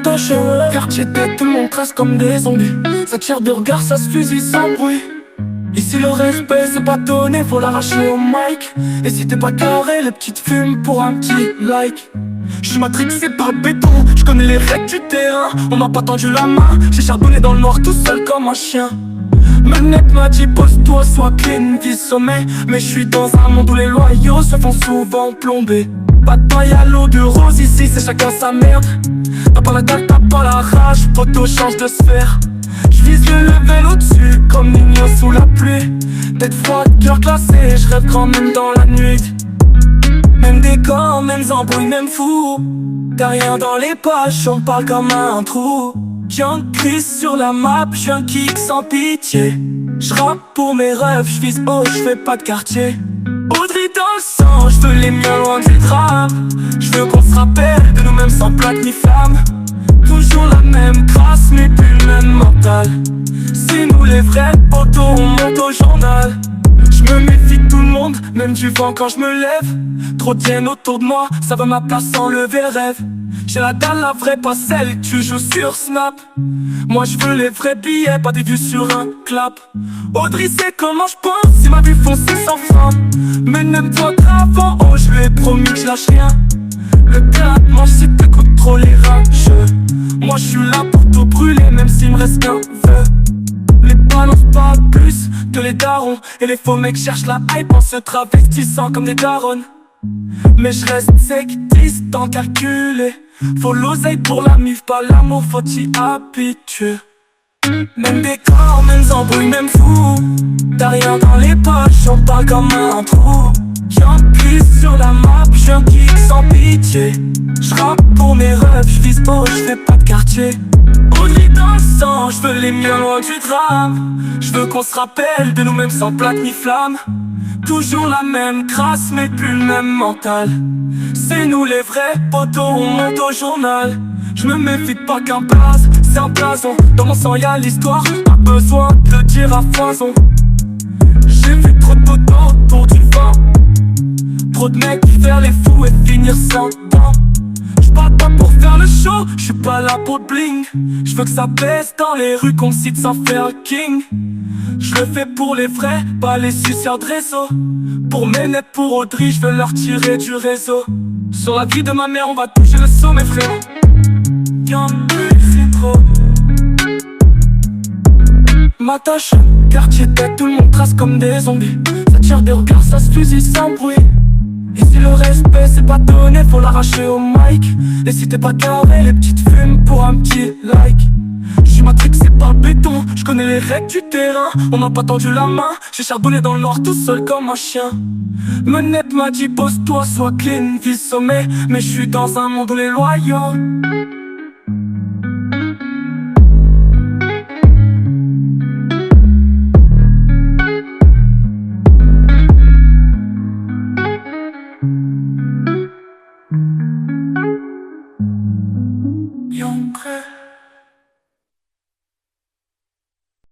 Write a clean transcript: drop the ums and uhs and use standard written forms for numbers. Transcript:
m'attache au quartier tête, tout le monde trace comme des zombies. Ça tire de regard, ça se fusille sans bruit. Ici le respect c'est pas donné, faut l'arracher au mic. Et si t'es pas carré, les petites fument pour un petit like. J'suis matrixé par le béton, j'connais les règles du terrain. On m'a pas tendu la main, j'ai charbonné dans le noir tout seul comme un chien. Manette m'a dit pose-toi, sois clean, vis sommet. Mais j'suis dans un monde où les loyaux se font souvent plomber. Pas de paille à l'eau de rose ici, c'est chacun sa merde. T'as pas la dalle, t'as pas la rage, poteau change de sphère. J'vise le level au-dessus, comme Nino sous la pluie. Tête froide, cœur glacé, j'rêve grand même dans la nuit. Même décor, mêmes embrouilles, même fou. T'as rien dans les poches, on parle comme un trou. Young Chris sur la map, j'suis un kick sans pitié. J'rappe pour mes rêves, j'vise haut, j'fais pas de quartier. Audrey dans le sang, j'veux les miens loin du drame. J'veux qu'on se rappelle de nous-mêmes sans plaque ni flamme. Toujours la même crasse mais plus le même mental. C'est nous les vrais potos, on monte au journal. J'me méfie de tout le monde, même du vent quand j'me lève. Trop tiennent autour de moi, ça veut ma place sans lever le rêve. J'ai la dalle, la vraie, pas celle que tu joues sur Snap. Moi j'veux les vrais billets, pas des vues sur un clap. Audrey sait comment j'pense, si ma vue foncée sans fin. Mais n'aime-toi avant, oh j'lui ai promis que j'lâche rien. Le théâtre mange si t'écoutes trop les rageux. Moi j'suis là pour tout brûler, même s'il me reste qu'un vœu. Les balances pas plus que les darons. Et les faux mecs cherchent la hype en se travestissant comme des darons. Mais je reste sec, triste, tant calculé. Faut l'oseille pour la mif, pas l'amour, faut t'y habituer. Même décor, mêmes embrouilles, même fou. T'as rien dans les poches, on parle comme un trou. Young Chris sur la map, j'suis un kick sans pitié. J'rappe pour mes rêves, j'vise haut, j'fais pas de quartier. Audrey dans le sang, j'veux les miens loin du drame. J'veux qu'on se rappelle de nous-mêmes sans plaque ni flamme. Toujours la même crasse mais plus le même mental. C'est nous les vrais potos, on monte au journal. J'me méfie pas qu'un blaze, c'est un blason. Dans mon sang y'a l'histoire, pas besoin de le dire à foison. J'ai vu trop de potos autour du vent. Trop de mecs faire les fous et finir sans dents. J'parle pas pour faire le show, j'suis pas là pour le bling. J'veux que ça baisse dans les rues, qu'on cite sans faire king. Je le fais pour les vrais, pas les suceurs de réseau. Pour mes nets, pour Audrey, je veux leur tirer du réseau. Sur la vie de ma mère, on va toucher le sommet, frère. Y'en plus, c'est trop. M'attache, quartier tête, tout le monde trace comme des zombies. Ça tire des regards, ça se fusille sans bruit. Ici le respect c'est pas donné, faut l'arracher au mic. Et si t'es pas carré, les petites fument pour un petit like. J'suis matrixé par le béton, j'connais les règles du terrain. On m'a pas tendu la main, j'ai charbonné dans le noir tout seul comme un chien. Manette m'a dit pose-toi, sois clean, vis sommet. Mais j'suis dans un monde où les loyaux